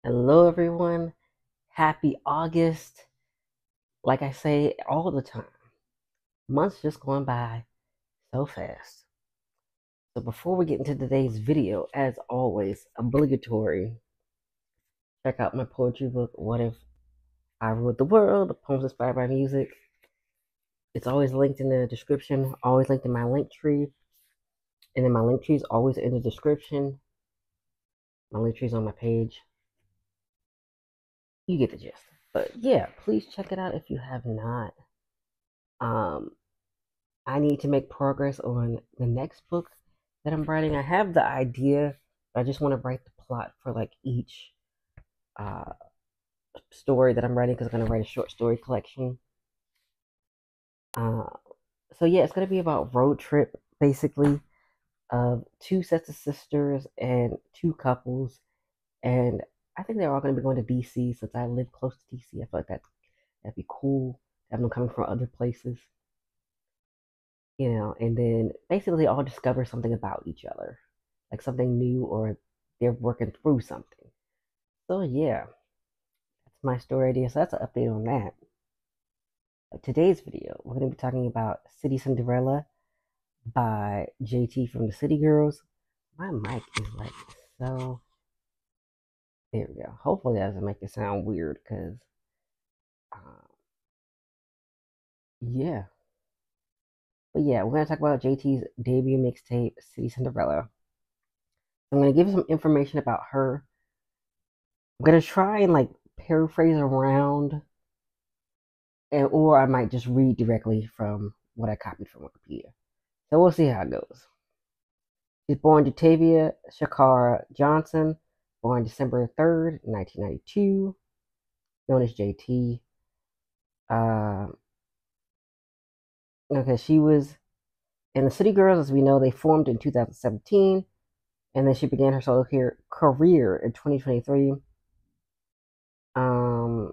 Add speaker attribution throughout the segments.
Speaker 1: Hello, everyone. Happy August. Like I say all the time, months just going by so fast. So, before we get into today's video, as always, obligatory, check out my poetry book, What If I Ruled the World? Poems Inspired by Music. It's always linked in the description, always linked in my link tree. And then my link tree is always in the description. My link tree is on my page. You get the gist. But yeah, please check it out if you have not. Um, I need to make progress on the next book that I'm writing. I have the idea, but I just want to write the plot for like each uh, story that I'm writing because I'm going to write a short story collection. Uh, so yeah, it's going to be about road trip basically of two sets of sisters and two couples, and I think they're all going to be going to DC since I live close to DC. I feel like that'd be cool. Have them coming from other places, and then basically all discover something about each other, like something new, or they're working through something. So yeah, that's my story idea. So that's an update on that. Today's video, we're going to be talking about City Cinderella by JT from the City Girls. My mic is like so. There we go. Hopefully that doesn't make it sound weird, because uh, yeah. But yeah, we're going to talk about JT's debut mixtape, City Cinderella. I'm going to give you some information about her. I'm going to try and like paraphrase around, or I might just read directly from what I copied from Wikipedia. So we'll see how it goes. She's born Jatavia Shakara Johnson, born December 3rd, 1992, known as JT. Okay, she was in the City Girls, as we know, they formed in 2017, and then she began her solo career in 2023. Um,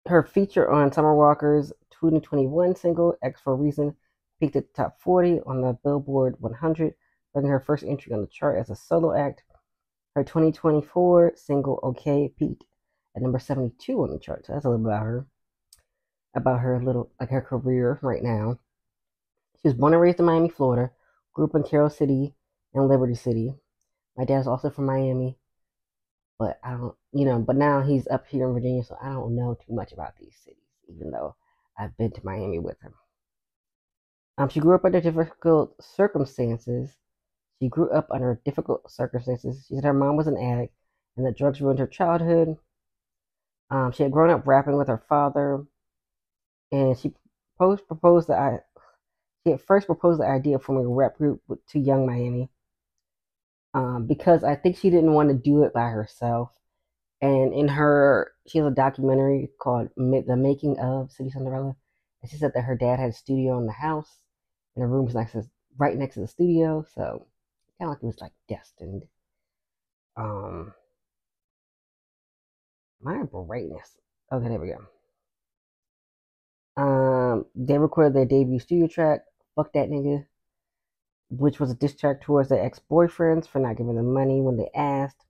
Speaker 1: Her feature on Summer Walker's 2021 single, X for a Reason, peaked at the top 40 on the Billboard 100, making her first entry on the chart as a solo act. Her 2024 single, OK, peaked at number 72 on the chart. So that's a little about her little, like her career right now. She was born and raised in Miami, Florida, grew up in Carroll City and Liberty City. My dad's also from Miami, but I don't, but now he's up here in Virginia, so I don't know too much about these cities, even though I've been to Miami with him. She grew up under difficult circumstances. She grew up under difficult circumstances. She said her mom was an addict and that drugs ruined her childhood. She had grown up rapping with her father, and proposed the she had first proposed the idea of forming a rap group to Young Miami, because I think she didn't want to do it by herself. And she has a documentary called The Making of City Cinderella. And she said that her dad had a studio in the house, and the room was right next to the studio. So kind of like it was like destined. Um, my brightness. Okay, there we go. They recorded their debut studio track, "Fuck That Nigga," which was a diss track towards their ex-boyfriends for not giving them money when they asked.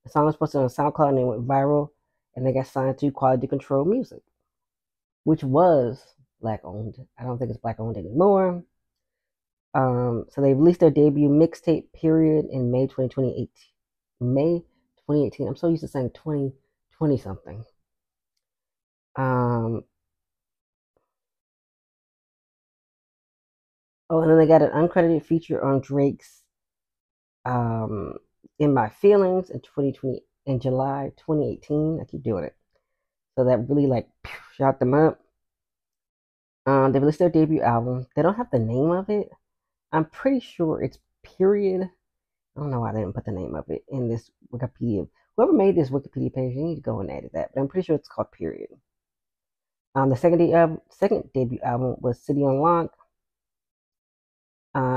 Speaker 1: The song was posted on SoundCloud and it went viral, and they got signed to Quality Control Music, which was black owned. I don't think it's black owned anymore. So they released their debut mixtape period in May 2028. May 2018. I'm so used to saying 2020 something. Oh, and then they got an uncredited feature on Drake's "In My Feelings" in 2020, in July 2018. I keep doing it. So that really like shot them up. They released their debut album. They don't have the name of it. I'm pretty sure it's Period. I don't know why they didn't put the name of it in this Wikipedia. Whoever made this Wikipedia page, you need to go and edit that. But I'm pretty sure it's called Period. The second debut album was City on Lock,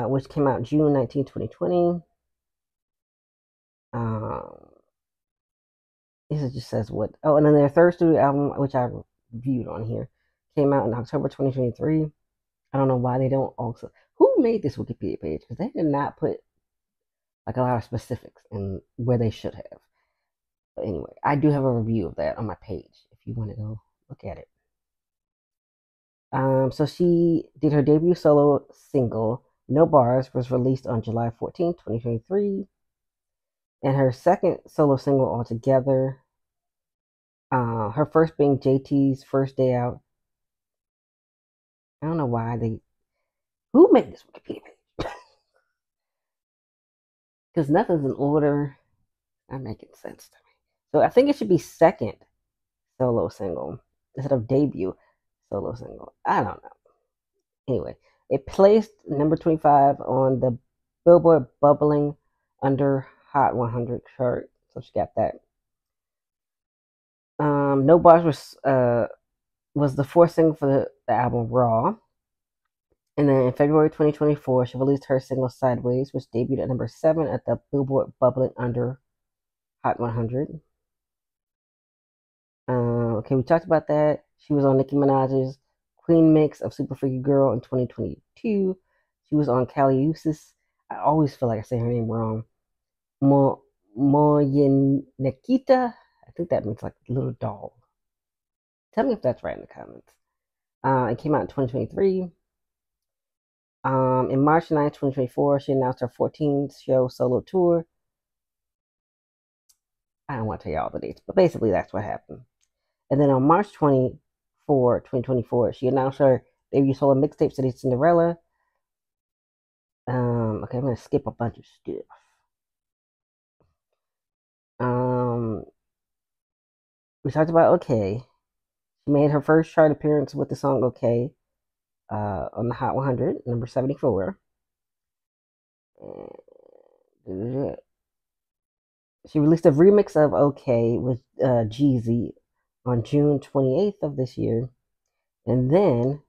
Speaker 1: which came out June 19, 2020. This just says what. Oh, and then their third studio album, which I reviewed on here, came out in October 2023. I don't know why they don't also. Who made this Wikipedia page? Because they did not put like a lot of specifics in where they should have. But anyway, I do have a review of that on my page if you want to go look at it. So she did her debut solo single, No Bars, was released on July 14th, 2023. And her second solo single altogether, her first being JT's First Day Out. I don't know why who made this Wikipedia page? Because nothing's in order. Not making sense to me. So I think it should be second solo single instead of debut solo single. I don't know. Anyway, it placed number 25 on the Billboard Bubbling Under Hot 100 chart. So she got that. No Bars was the fourth single for the album Raw. And then in February 2024, she released her single Sideways, which debuted at number 7 at the Billboard Bubbling Under Hot 100. Okay, we talked about that. She was on Nicki Minaj's Queen Mix of Super Freaky Girl in 2022. She was on Caliusis. I always feel like I say her name wrong. Moyenekita. I think that means like little doll. Tell me if that's right in the comments. It came out in 2023. In March 9, 2024, she announced her 14-show solo tour. I don't want to tell you all the dates, but basically that's what happened. And then on March 24, 2024, she announced her debut solo mixtape, Cinderella. Okay, I'm going to skip a bunch of stuff. We talked about Okay. She made her first chart appearance with the song Okay on the Hot 100, number 74. She released a remix of Okay with Jeezy on June 28th of this year. And then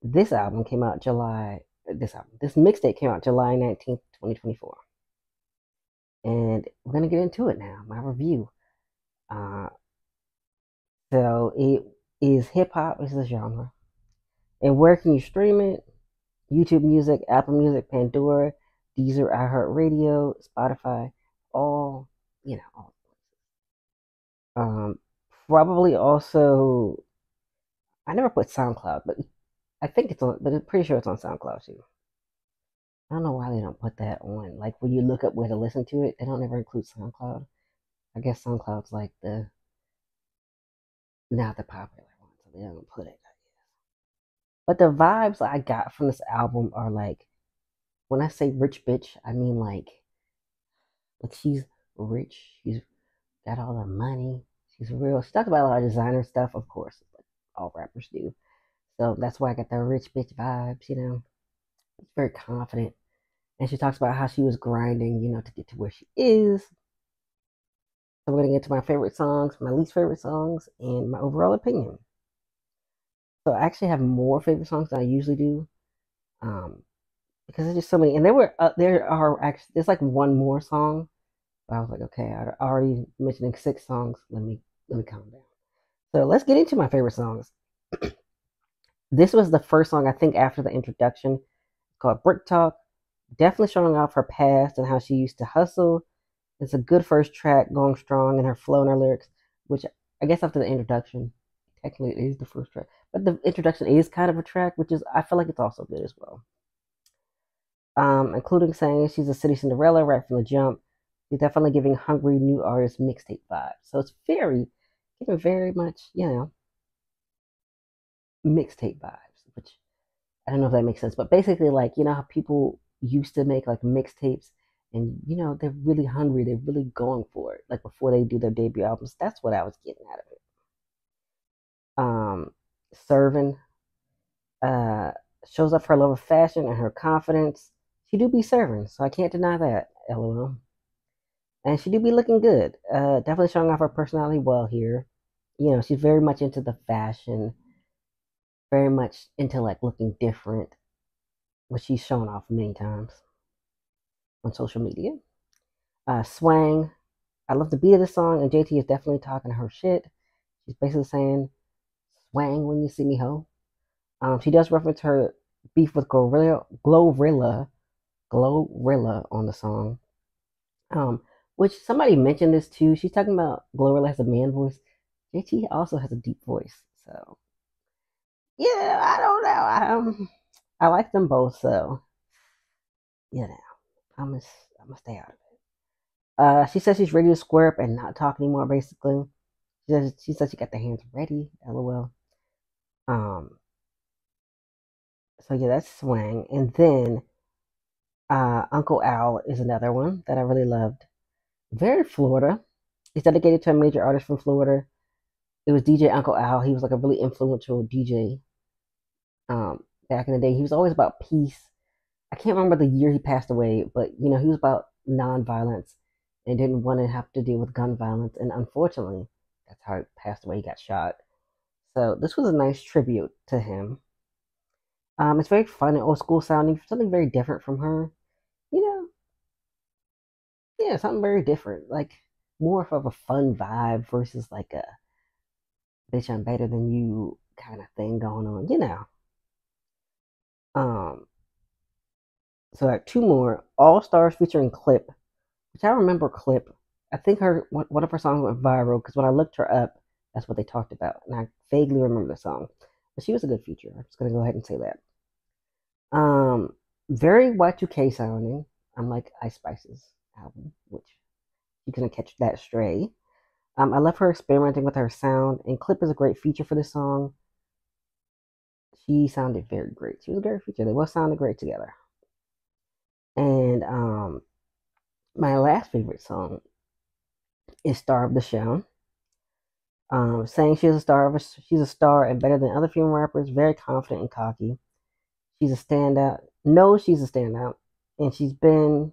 Speaker 1: this album came out this mixtape came out July 19th, 2024. And we're going to get into it now, my review. So it is hip hop is the genre. And where can you stream it? YouTube Music, Apple Music, Pandora, Deezer, iHeartRadio, Spotify, all, all. Probably also, I never put SoundCloud, but I think it's on, but I'm pretty sure it's on SoundCloud too. I don't know why they don't put that on. Like when you look up where to listen to it, they don't ever include SoundCloud. I guess SoundCloud's like not the popular one, so they don't put it. But the vibes I got from this album are like, when I say rich bitch, I mean like she's rich, she's got all the money, she's real. She talks about a lot of designer stuff, of course, like all rappers do. So that's why I got the rich bitch vibes, It's very confident. And she talks about how she was grinding, to get to where she is. So we're going to get to my favorite songs, my least favorite songs, and my overall opinion. So I actually have more favorite songs than I usually do. Because there's just so many. And there's like one more song. But I was like, okay, I already mentioning 6 songs. Let me calm down. So let's get into my favorite songs. This was the first song, I think, after the introduction, called Brick Talk. Definitely showing off her past and how she used to hustle. It's a good first track, going strong in her flow and her lyrics, which I guess after the introduction, technically it is the first track. But the introduction is kind of a track, which is, I feel like it's also good as well. Including saying she's a city Cinderella right from the jump. She's definitely giving hungry new artist mixtape vibes. So it's giving very much, mixtape vibes, which I don't know if that makes sense, but basically, like, how people used to make like mixtapes and, they're really hungry, they're really going for it, like before they do their debut albums. That's what I was getting out of it. Serving, shows up her love of fashion and her confidence. She do be serving, so I can't deny that, lol. And she do be looking good. Definitely showing off her personality well here. She's very much into the fashion, very much into like looking different, which she's shown off many times on social media. Swang. I love the beat of the song, and JT is definitely talking her shit. She's basically saying, swang when you see me, ho. She does reference her beef with Glorilla on the song. which somebody mentioned this too. She's talking about Glorilla has a man voice. JT also has a deep voice. So yeah, I don't know. I like them both, so you know, I'm gonna I'm gonna stay out of it. She says she's ready to square up and not talk anymore. Basically, she says she got the hands ready. LOL. Um. So yeah, that's Swang, and then Uncle Al is another one that I really loved. Very Florida. It's dedicated to a major artist from Florida. It was DJ Uncle Al. He was like a really influential DJ back in the day. He was always about peace. I can't remember the year he passed away, but he was about nonviolence and didn't want to have to deal with gun violence. And unfortunately, that's how he passed away. He got shot. So this was a nice tribute to him. It's very fun and old school sounding, something very different from her. You know, yeah, something very different, like more of a fun vibe versus like a bitch I'm better than you kind of thing going on. Um, so like two more All Stars featuring Clip, which I remember Clip. I think one of her songs went viral because when I looked her up, that's what they talked about, and I vaguely remember the song. But she was a good feature. I'm just gonna go ahead and say that. Um, Very Y2K sounding, unlike Ice Spice's album, which you couldn't catch that stray. I love her experimenting with her sound, and Clip is a great feature for this song. She sounded very great. She was a great feature. They both sounded great together. And my last favorite song is "Star of the Show." Saying she's a star and better than other female rappers. Very confident and cocky. She's a standout. Knows she's a standout, and she's been.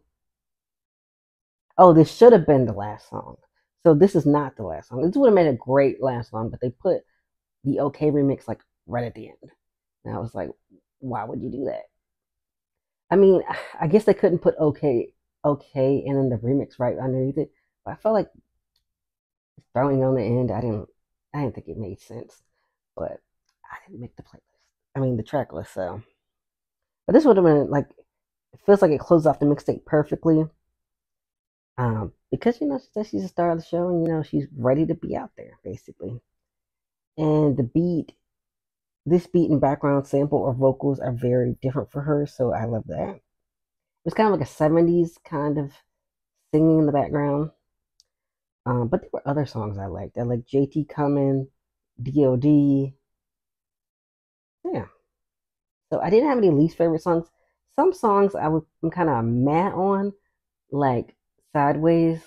Speaker 1: Oh, this should have been the last song. So this is not the last song. This would have made a great last song, but they put the OK remix like right at the end. And I was like, why would you do that? I mean, I guess they couldn't put OK, and then the remix right underneath it. But I felt like throwing on the end. I didn't think it made sense. But I didn't make the playlist. I mean, the track list. So, but this would have been like, it feels like it closed off the mixtape perfectly. Because she says she's a star of the show, and she's ready to be out there basically. And this beat and background sample or vocals are very different for her, so I love that. It's kind of like a 70s kind of singing in the background. But there were other songs I liked. I like JT Coming, DOD. Yeah. So I didn't have any least favorite songs. Some songs I'm kind of mad on, like Sideways.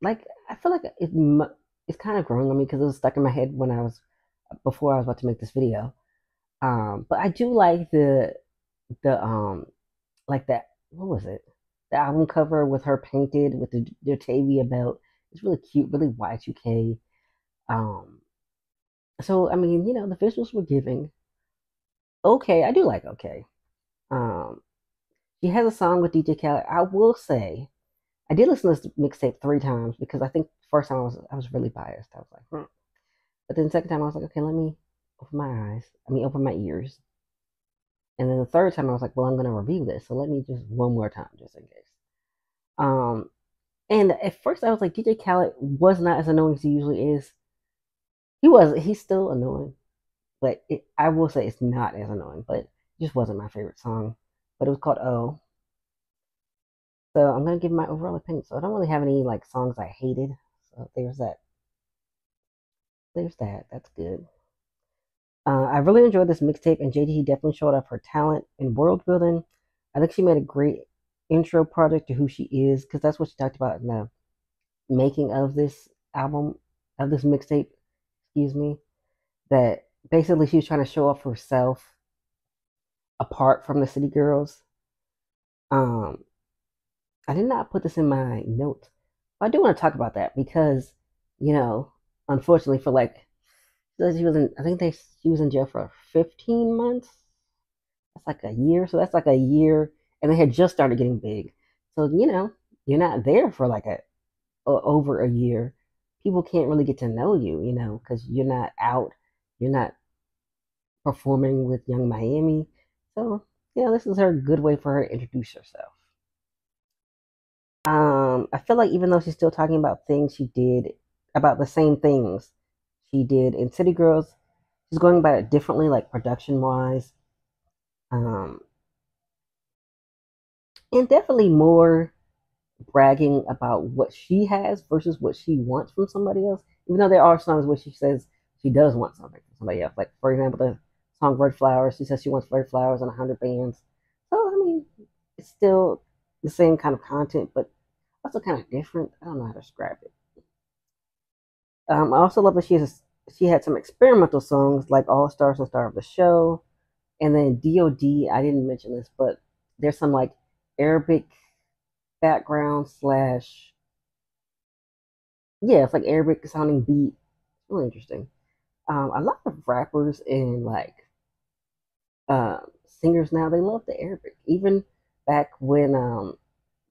Speaker 1: Like I feel like it's kind of growing on me because it was stuck in my head before I was about to make this video. But I do like the like that, what was it? The album cover with her painted with the Tavia belt. It's really cute, really Y2K. Um, so I mean, the visuals were giving. Okay, I do like okay. Um, she has a song with DJ Khaled. I will say, I did listen to this mixtape 3 times because I think the first time I was really biased. I was like, But then the second time I was like, okay, let me open my eyes. I mean, open my ears. And then the third time I was like, well, I'm gonna review this, so let me just one more time just in case. Um, and at first I was like, DJ Khaled was not as annoying as he usually is. He's still annoying, but I will say it's not as annoying, but it just wasn't my favorite song. But it was called Oh. So I'm gonna give my overall opinion. So I don't really have any like songs I hated. So there's that. There's that. That's good. I really enjoyed this mixtape, and JD definitely showed off her talent in world building. I think she made a great intro project to who she is, because that's what she talked about in the making of this album, of this mixtape, excuse me, that basically she was trying to show off herself apart from the City Girls. Um, I did not put this in my notes, but I do want to talk about that because, unfortunately for like, she was in, I think she was in jail for 15 months. That's like a year. So that's like a year, and they had just started getting big. So you're not there for like over a year. People can't really get to know you, because you're not out, you're not performing with Young Miami. So this is her good way for her to introduce herself. I feel like even though she's still talking about things she did, about the same things she did in City Girls, she's going about it differently, like production wise, um, and definitely more bragging about what she has versus what she wants from somebody else. Even though there are songs where she says she does want something from somebody else, like for example the song "Red Flowers," she says she wants red flowers and 100 bands. So I mean, it's still the same kind of content, but also kind of different. I don't know how to describe it. I also love that she had some experimental songs like All Stars and Star of the Show, and then DOD. I didn't mention this, but there's some like Arabic background slash, yeah, it's like Arabic sounding beat. It's really interesting. A lot of rappers and like uh, singers now they love the Arabic. Even back when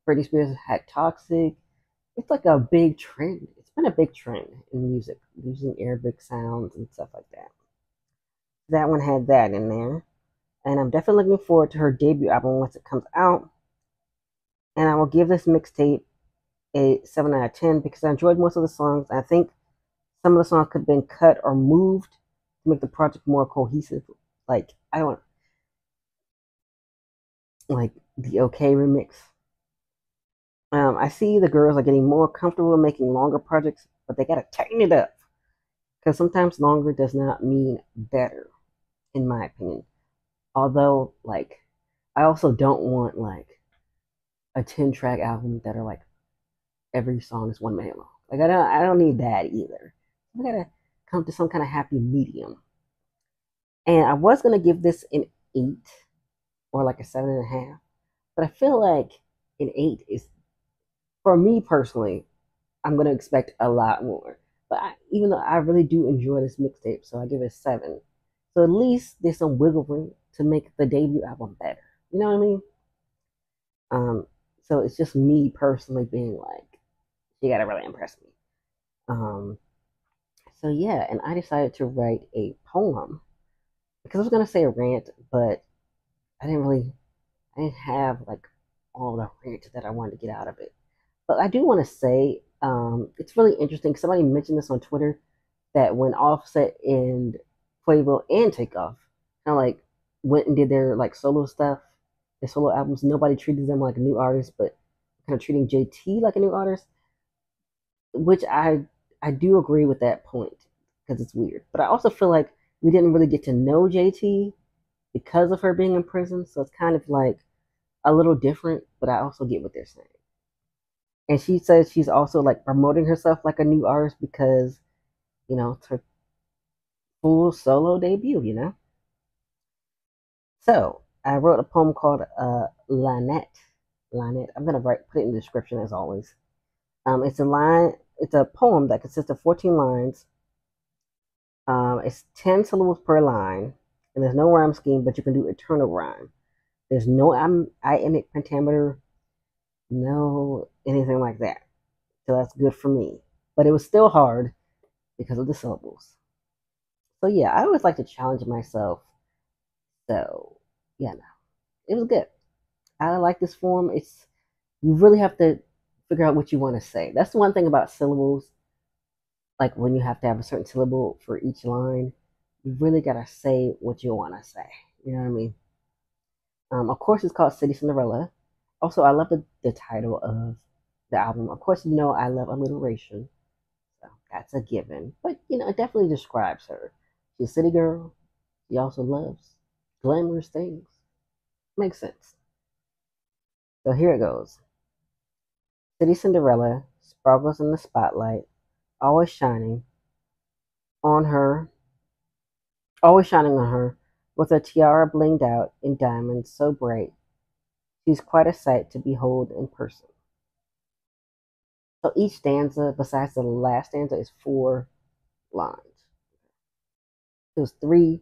Speaker 1: Britney Spears had Toxic, it's like a big trend. It's been a big trend in music using Arabic sounds and stuff like that. That one had that in there, and I'm definitely looking forward to her debut album once it comes out. And I will give this mixtape a 7 out of 10 because I enjoyed most of the songs. I think some of the songs could have been cut or moved to make the project more cohesive. Like I don't like the OK remix. I see the girls are getting more comfortable making longer projects, but they gotta tighten it up because sometimes longer does not mean better, in my opinion. Although, like, I also don't want like a 10 track album that are like every song is 1 minute long. Like I don't need that either. We gotta come to some kind of happy medium. And I was gonna give this an 8 or like a 7.5, but I feel like an 8 is, for me personally, I'm gonna expect a lot more. But even though I really do enjoy this mixtape, so I give it a 7. So at least there's some wiggle room to make the debut album better. You know what I mean? Um, so it's just me personally being like, you gotta really impress me. Um, so yeah, and I decided to write a poem because I was gonna say a rant, but I didn't really, I didn't have like all the rant that I wanted to get out of it. But I do want to say, it's really interesting. Somebody mentioned this on Twitter that when Offset and Quavo and Takeoff kind of like went and did their like solo stuff, their solo albums, nobody treated them like a new artist, but kind of treating JT like a new artist, which I do agree with that point because it's weird. But I also feel like we didn't really get to know JT because of her being in prison, so it's kind of like a little different. But I also get what they're saying. And she says she's also like promoting herself like a new artist because it's her full solo debut. So I wrote a poem called Lannet. Lannet. I'm gonna put it in the description as always. It's a line. It's a poem that consists of 14 lines. It's 10 syllables per line, and there's no rhyme scheme, but you can do eternal rhyme. There's no iambic pentameter, no anything like that. So that's good for me. But it was still hard because of the syllables. So yeah, I always like to challenge myself. So yeah, no, it was good. I like this form. It's You really have to figure out what you want to say. That's the one thing about syllables. Like when you have to have a certain syllable for each line, you really gotta say what you want to say. You know what I mean? Of course, it's called City Cinderella. Also, I love the title of the album. Of course, I love alliteration, so that's a given. But it definitely describes her. She's a city girl. She also loves glamorous things. Makes sense. So here it goes. City Cinderella sparkles in the spotlight, always shining on her, always shining on her, with her tiara blinged out in diamonds so bright. She's quite a sight to behold in person. So each stanza, besides the last stanza, is 4 lines. It was 3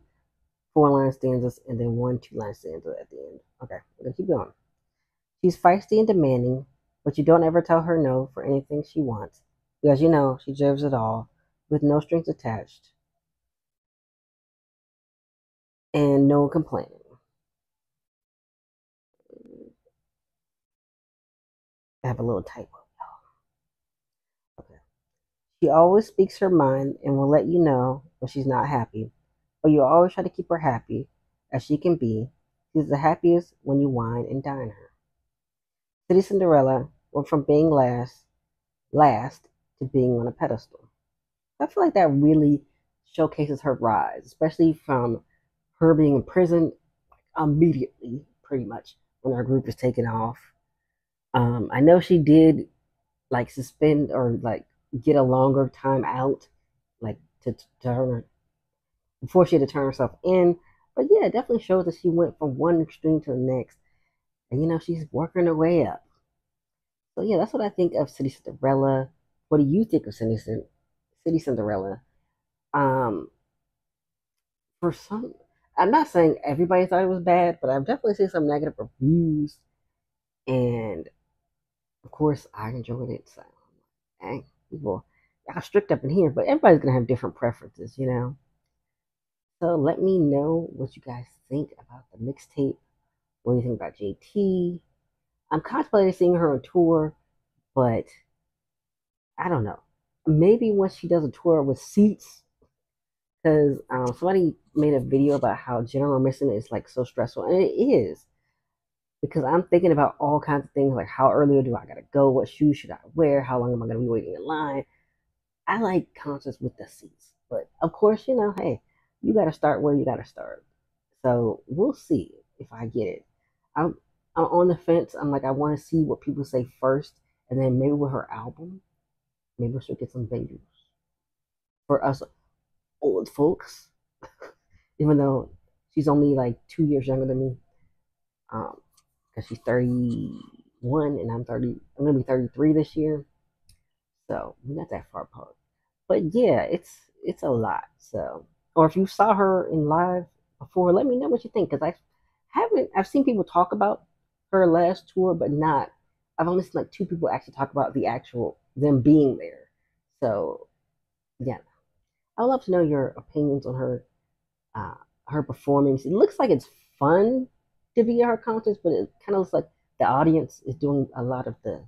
Speaker 1: 4-line stanzas and then 1 2-line stanza at the end. Okay, we're gonna keep going. She's feisty and demanding, but you don't ever tell her no for anything she wants, because she deserves it all, with no strings attached and no complaining. I have a little typo. Okay. She always speaks her mind and will let you know when she's not happy, but you always try to keep her happy as she can be. She's the happiest when you wine and dine her. City Cinderella went from being last to being on a pedestal. I feel like that really showcases her rise, especially from her being in prison immediately, pretty much, when our group is taken off. I know she did like suspend or like get a longer time out, like to turn her before she had to turn herself in. But yeah, it definitely shows that she went from one extreme to the next, and she's working her way up. So yeah, that's what I think of City Cinderella. What do you think of City Cinderella? Um, for some, I'm not saying everybody thought it was bad, but I've definitely seen some negative reviews, and of course, I enjoyed it. So, dang, people got strict up in here, but everybody's gonna have different preferences. So let me know what you guys think about the mixtape. What do you think about JT? I'm contemplating seeing her on tour, but I don't know. Maybe once she does a tour with seats, because somebody made a video about how general admission is like so stressful, and it is because I'm thinking about all kinds of things like how early do I gotta go, what shoes should I wear, how long am I gonna be waiting in line. I like concerts with the seats, but of course, hey, you gotta start where you gotta start. So we'll see if I get it. I'm I'm on the fence. I'm like I want to see what people say first, and then maybe with her album, maybe she'll get some venues for us old folks. Even though she's only like 2 years younger than me, because she's 31 and I'm 30. I'm gonna be 33 this year, so we're not that far apart. But yeah, it's a lot. So, or if you saw her in live before, let me know what you think because I've seen people talk about her last tour, but not. I've only seen like two people actually talk about the actual them being there. So yeah, I'd love to know your opinions on uh, her performance. It looks like it's fun to be at her concerts, but it kind of looks like the audience is doing a lot of the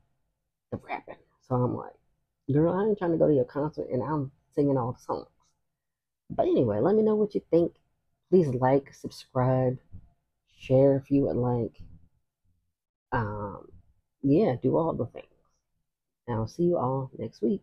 Speaker 1: rapping. So I'm like, girl, I ain't trying to go to your concert and I'm singing all the songs. But anyway, let me know what you think. Please like, subscribe, share if you would like. Um, yeah, do all the things. And I'll see you all next week.